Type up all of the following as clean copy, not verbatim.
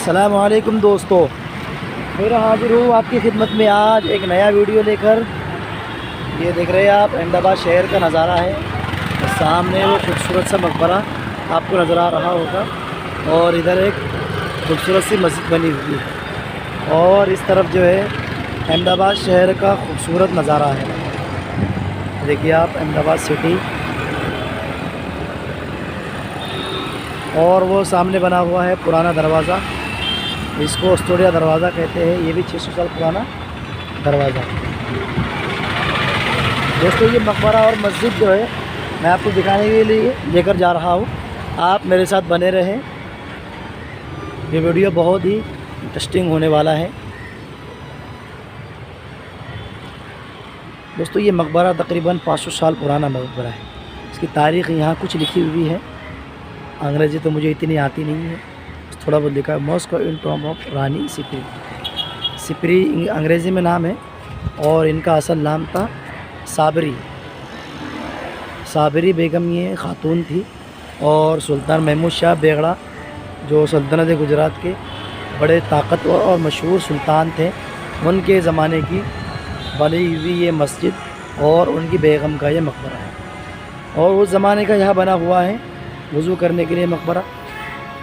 अस्सलामुअलैकुम दोस्तों, फिर हाजिर हूँ आपकी खिदमत में आज एक नया वीडियो लेकर। ये देख रहे हैं आप अहमदाबाद शहर का नज़ारा है। सामने वो खूबसूरत सा मकबरा आपको नज़र आ रहा होगा और इधर एक खूबसूरत सी मस्जिद बनी हुई है और इस तरफ जो है अहमदाबाद शहर का खूबसूरत नज़ारा है। देखिए आप अहमदाबाद सिटी और वो सामने बना हुआ है पुराना दरवाज़ा, इसको अस्टोरिया दरवाज़ा कहते हैं। ये भी 600 साल पुराना दरवाज़ा। दोस्तों ये मकबरा और मस्जिद जो है मैं आपको दिखाने के लिए लेकर जा रहा हूँ, आप मेरे साथ बने रहें। ये वीडियो बहुत ही इंटरेस्टिंग होने वाला है। दोस्तों ये मकबरा तकरीबन 500 साल पुराना मकबरा है। इसकी तारीख़ यहाँ कुछ लिखी हुई है, अंग्रेज़ी तो मुझे इतनी आती नहीं है, थोड़ा बहुत लिखा है। मॉस्क इन टॉम ऑफ रानी सिपरी। सिपरी अंग्रेज़ी में नाम है और इनका असल नाम था साबरी। साबरी बेगम ये ख़ातून थी और सुल्तान महमूद शाह बेगड़ा जो सल्तनत गुजरात के बड़े ताकतवर और मशहूर सुल्तान थे, उनके ज़माने की बनी हुई ये मस्जिद और उनकी बेगम का ये मकबरा है। और उस ज़माने का यहाँ बना हुआ है। वज़ू करने के लिए मकबरा,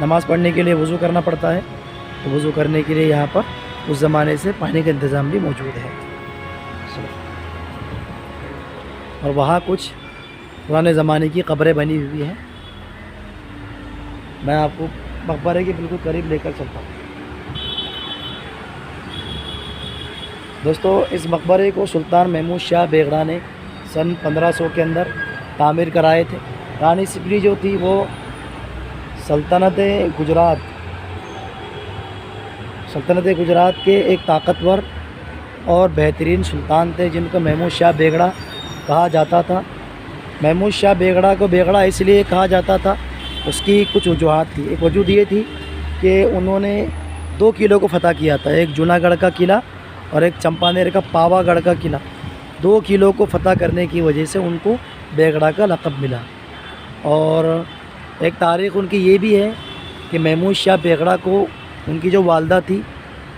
नमाज़ पढ़ने के लिए वज़ू करना पड़ता है, तो वज़ू करने के लिए यहाँ पर उस ज़माने से पानी का इंतज़ाम भी मौजूद है। और वहाँ कुछ पुराने ज़माने की कब्रें बनी हुई हैं। मैं आपको मकबरे के बिल्कुल करीब लेकर चलता हूँ। दोस्तों इस मकबरे को सुल्तान महमूद शाह बेगड़ा ने सन 1500 के अंदर तामीर कराए थे। रानी सिपरी जो थी वो सल्तनत गुजरात के एक ताकतवर और बेहतरीन सुल्तान थे जिनको महमूद शाह बेगड़ा कहा जाता था। महमूद शाह बेगड़ा को बेगड़ा इसलिए कहा जाता था, उसकी कुछ वजूहात थी। एक वजूद ये थी कि उन्होंने 2 किलों को फ़तह किया था, एक जूनागढ़ का किला और एक चंपानेर का पावागढ़ का किला। 2 किलों को फ़तह करने की वजह से उनको बेगड़ा का लक़ब मिला। और एक तारीख़ उनकी ये भी है कि महमूद शाह बेगड़ा को उनकी जो वालदा थी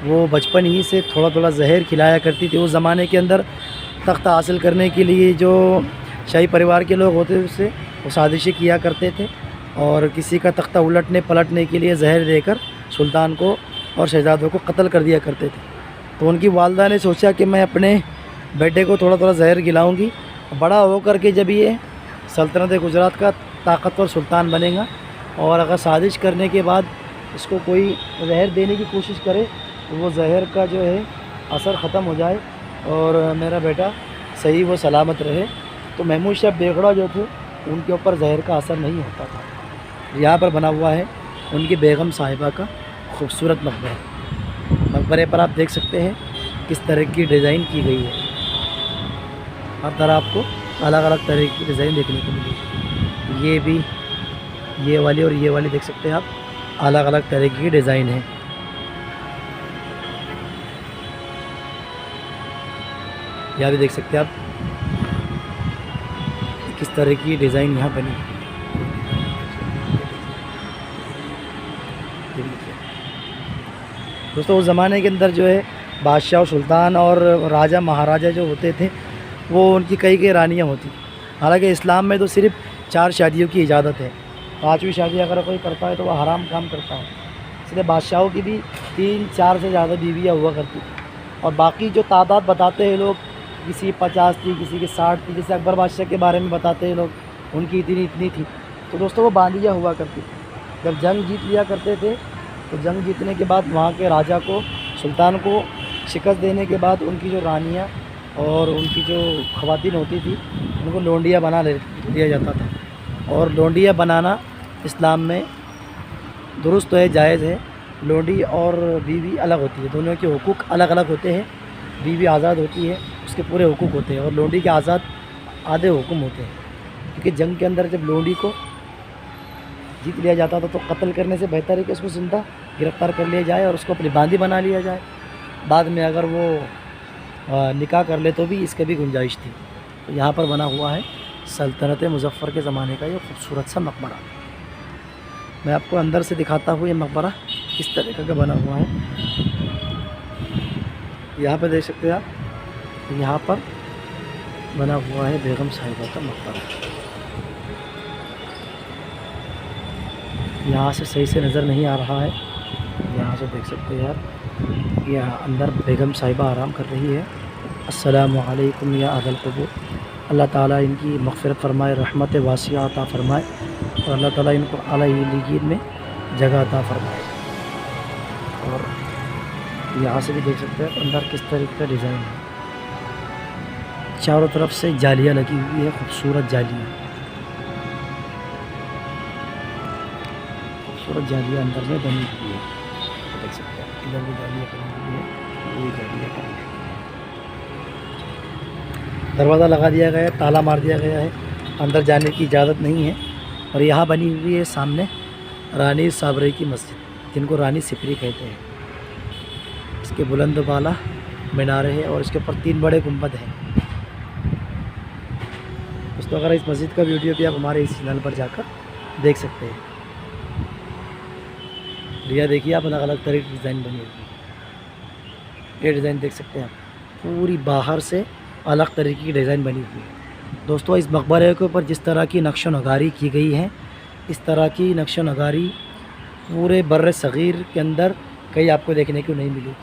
वो बचपन ही से थोड़ा थोड़ा जहर खिलाया करती थी। उस ज़माने के अंदर तख्त हासिल करने के लिए जो शाही परिवार के लोग होते उससे वो साजिशें किया करते थे और किसी का तख्ता उलटने पलटने के लिए जहर देकर सुल्तान को और शहजादों को कत्ल कर दिया करते थे। तो उनकी वालदा ने सोचा कि मैं अपने बेटे को थोड़ा थोड़ा जहर खिलाऊँगी, बड़ा होकर के जब ये सल्तनत गुजरात का ताकतवर सुल्तान बनेगा और अगर साजिश करने के बाद इसको कोई जहर देने की कोशिश करे तो वो जहर का जो है असर ख़त्म हो जाए और मेरा बेटा सही वो सलामत रहे। तो महमूद शाह बेगड़ा जो थे उनके ऊपर जहर का असर नहीं होता था। यहाँ पर बना हुआ है उनकी बेगम साहिबा का खूबसूरत मकबरा। मकबरे पर आप देख सकते हैं किस तरह की डिज़ाइन की गई है। हर तरह आपको अलग अलग तरह की डिज़ाइन देखने को मिलेगी। ये भी ये वाली और ये वाली देख सकते हैं आप, अलग अलग तरह की डिज़ाइन है। यहाँ भी देख सकते हैं आप किस तरह की डिज़ाइन यहाँ बनी। दोस्तों उस ज़माने के अंदर जो है बादशाह और सुल्तान और राजा महाराजा जो होते थे वो उनकी कई रानियाँ होती। हालांकि इस्लाम में तो सिर्फ 4 शादियों की इजाज़त है। 5वीं शादी अगर कोई करता है तो वह हराम काम करता है। इसलिए बादशाहों की भी 3-4 से ज़्यादा बीवियाँ हुआ करती थी। और बाकी जो तादाद बताते हैं लोग, किसी 50 थी, किसी की 60 थी। जैसे अकबर बादशाह के बारे में बताते हैं लोग, उनकी इतनी थी। तो दोस्तों वो बांदियाँ हुआ करती थी। जब जंग जीत लिया करते थे तो जंग जीतने के बाद वहाँ के राजा को, सुल्तान को शिकस्त देने के बाद उनकी जो रानियाँ और उनकी जो ख़वातीन होती थी उनको लोंडिया बना लिया जाता था। और लोंडिया बनाना इस्लाम में दुरुस्त है, जायज़ है। लोंडी और बीवी अलग होती है, दोनों के हुकूक अलग अलग होते हैं। बीवी आज़ाद होती है, उसके पूरे हुकूक होते हैं और लोंडी के आज़ाद आधे हुक्म होते हैं। क्योंकि जंग के अंदर जब लोंडी को जीत लिया जाता था तो कत्ल करने से बेहतर है कि उसको ज़िंदा गिरफ़्तार कर लिया जाए और उसको अपनी बांदी बना लिया जाए। बाद में अगर वो निकाह कर ले तो भी इसकी भी गुंजाइश थी। तो यहाँ पर बना हुआ है सल्तनत मुज़फ़्फ़र के ज़माने का ये खूबसूरत सा मकबरा। मैं आपको अंदर से दिखाता हूँ ये मकबरा। किस तरीके का बना हुआ है। यहाँ पे देख सकते हैं आप, यहाँ पर बना हुआ है बेगम साहिबा का मकबरा। यहाँ से सही से नज़र नहीं आ रहा है, यहाँ से देख सकते हैं आप, यहाँ अंदर बेगम साहिबा आराम कर रही है। अस्सलामु अलैकुम या अहल क़ुबूर। अल्लाह ताला इनकी मग़फ़िरत फ़रमाए, रहमत वासिया अता फ़रमाए और अल्लाह ताला इनको आला इल्लिय्यीन में जगह अता फ़रमाए। और यहाँ से भी देख सकते हैं अंदर किस तरीके का डिज़ाइन है। चारों तरफ से जालियाँ लगी हुई है, खूबसूरत जालियाँ, खूबसूरत जालियाँ अंदर में बनी हुई है। देख सकते हैं इधर भी जालियाँ बनी हुई है, ये जालियाँ बनी हुई है। दरवाज़ा लगा दिया गया है, ताला मार दिया गया है, अंदर जाने की इजाज़त नहीं है। और यहाँ बनी हुई है सामने रानी साबरी की मस्जिद, जिनको रानी सिपरी कहते हैं। इसके बुलंद बाला मीनारे हैं और इसके ऊपर 3 बड़े गुंबद हैं। दोस्तों अगर इस मस्जिद का वीडियो भी आप हमारे इस चैनल पर जाकर देख सकते हैं। भैया देखिए आप, अलग अलग तरह की डिज़ाइन बनी हुई है। ये डिज़ाइन देख सकते हैं आप, पूरी बाहर से अलग तरीके की डिज़ाइन बनी हुई है। दोस्तों इस मकबरे के ऊपर जिस तरह की नक्श नगारी की गई है, इस तरह की नक्श नगारी पूरे बर्र सग़ीर के अंदर कहीं आपको देखने को नहीं मिलेगी।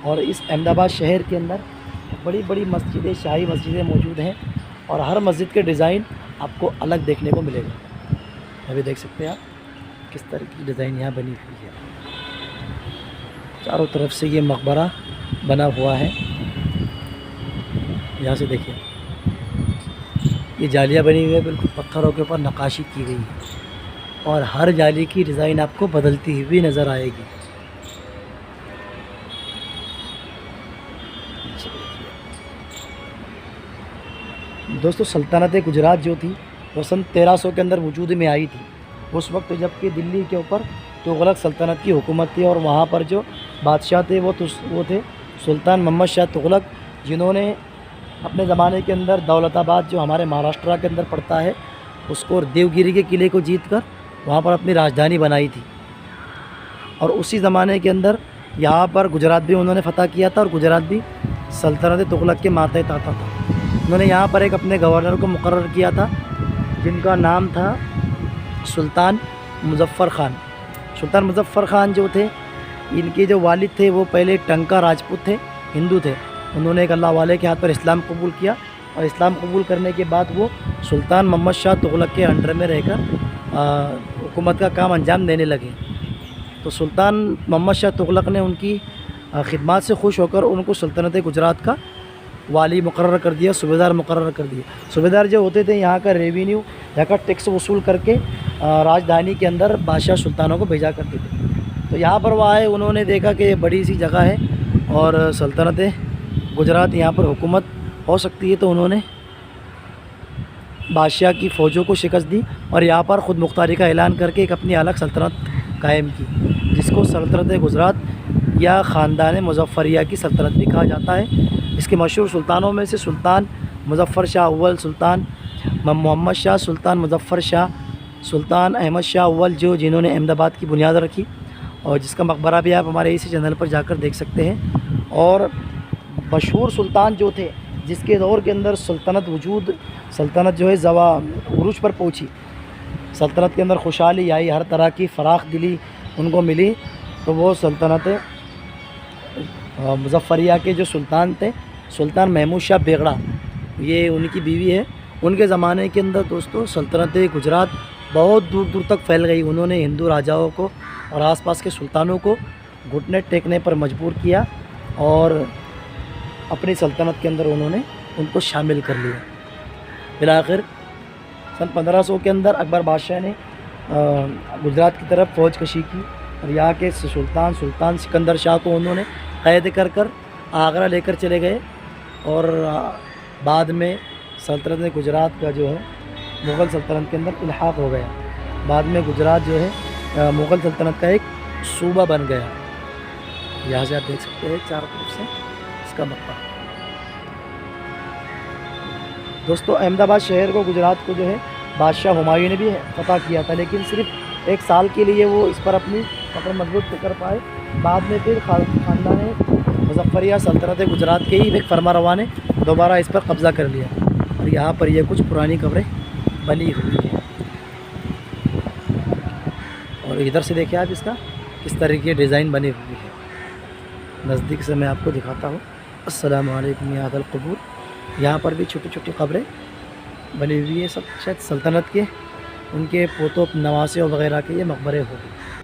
और इस अहमदाबाद शहर के अंदर बड़ी बड़ी मस्जिदें, शाही मस्जिदें मौजूद हैं और हर मस्जिद के डिज़ाइन आपको अलग देखने को मिलेगा। अभी देख सकते हैं आप किस तरह की डिज़ाइन यहाँ बनी हुई है। चारों तरफ से ये मकबरा बना हुआ है। यहाँ से देखिए ये जालियाँ बनी हुई है, बिल्कुल पत्थरों के ऊपर नक्काशी की गई है और हर जाली की डिज़ाइन आपको बदलती हुई नज़र आएगी। दोस्तों सल्तनत गुजरात जो थी वो सन 1300 के अंदर वजूद में आई थी। उस वक्त जबकि दिल्ली के ऊपर तुगलक सल्तनत की हुकूमत थी और वहाँ पर जो बादशाह थे वो थे सुल्तान मोहम्मद शाह तुगलक, जिन्होंने अपने ज़माने के अंदर दौलताबाद जो हमारे महाराष्ट्र के अंदर पड़ता है उसको देवगिरी के किले को जीत कर वहाँ पर अपनी राजधानी बनाई थी। और उसी ज़माने के अंदर यहाँ पर गुजरात भी उन्होंने फ़तह किया था और गुजरात भी सल्तनत तुगलक के मातहत आता था। उन्होंने यहाँ पर एक अपने गवर्नर को मुकर्रर किया था जिनका नाम था सुल्तान मुज़फ़्फ़र ख़ान। सुल्तान मुज़फ़्फ़र ख़ान जो थे, इनके जो वालिद थे वो पहले टंका राजपूत थे, हिंदू थे। उन्होंने एक अल्लाह वाले के हाथ पर इस्लाम कबूल किया और इस्लाम कबूल करने के बाद वो सुल्तान मोहम्मद शाह तुगलक के अंडर में रहकर हुकूमत का काम अंजाम देने लगे। तो सुल्तान मोहम्मद शाह तुगलक ने उनकी खिदमत से खुश होकर उनको सल्तनत गुजरात का वाली मुकर्रर कर दिया, सूबेदार मुकर्रर कर दिया। सूबेदार जो होते थे यहाँ का रेवेन्यू, यहाँ का टैक्स वसूल करके राजधानी के अंदर बादशाह सुल्तानों को भेजा करते थे। तो यहाँ पर वो आए, उन्होंने देखा कि ये बड़ी सी जगह है और सल्तनत गुजरात यहाँ पर हुकूमत हो सकती है, तो उन्होंने बादशाह की फ़ौजों को शिकस्त दी और यहाँ पर ख़ुद मुख्तारी का ऐलान करके एक अपनी अलग सल्तनत कायम की, जिसको सल्तनत गुजरात या ख़ानदान मुज़फ़्फ़रिया की सल्तनत भी कहा जाता है। इसके मशहूर सुल्तानों में से सुल्तान मुज़फ़्फ़र शाह अव्वल, सुल्तान मोहम्मद शाह, सुल्तान मुज़फ़्फ़र शाह, सुल्तान अहमद शाह अव्वल, जिन्होंने अहमदाबाद की बुनियाद रखी और जिसका मकबरा भी आप हमारे इसी चैनल पर जाकर देख सकते हैं। और मशहूर सुल्तान जो थे जिसके दौर के अंदर सल्तनत जो है जवा उरूज पर पहुंची, सल्तनत के अंदर खुशहाली आई, हर तरह की फ़राख दिली उनको मिली, तो वो सल्तनत मुज़फ़्फ़रिया के जो सुल्तान थे, सुल्तान महमूद शाह बेगड़ा, ये उनकी बीवी है। उनके ज़माने के अंदर दोस्तों सल्तनत गुजरात बहुत दूर दूर तक फैल गई। उन्होंने हिंदू राजाओं को और आसपास के सुल्तानों को घुटने टेकने पर मजबूर किया और अपनी सल्तनत के अंदर उन्होंने उनको शामिल कर लिया। फिर आखिर सन 1500 के अंदर अकबर बादशाह ने गुजरात की तरफ फ़ौज कशी की और यहाँ के सुल्तान सिकंदर शाह को उन्होंने क़ैद कर आगरा लेकर चले गए और बाद में सल्तनत गुजरात का जो है मुग़ल सल्तनत के अंदर इल्हाक़ हो गया। बाद में गुजरात जो है मुग़ल सल्तनत का एक सूबा बन गया। यहाँ से आप देख सकते हैं चारों तरफ से इसका मकबरा। दोस्तों अहमदाबाद शहर को, गुजरात को जो है बादशाह हुमायूं ने भी फ़तह किया था, लेकिन सिर्फ 1 साल के लिए वो इस पर अपनी पकड़ मजबूत कर पाए। बाद में फिर खानदान मुज़फ़्फ़रिया सल्तनत गुजरात के ही एक फरमारवा ने दोबारा इस पर कब्ज़ा कर लिया और यहाँ पर ये कुछ पुरानी कब्रें बनी हुई हैं। और इधर से देखिए आप इसका किस तरीके की डिज़ाइन बनी हुई है। नज़दीक से मैं आपको दिखाता हूँ। अस्सलामु अलैकुम या अहल क़ुबूर। यहाँ पर भी छोटी छोटी कब्रें बनी हुई है, सब शायद सल्तनत के उनके पोतों नवासियों वगैरह के ये मकबरे होंगे।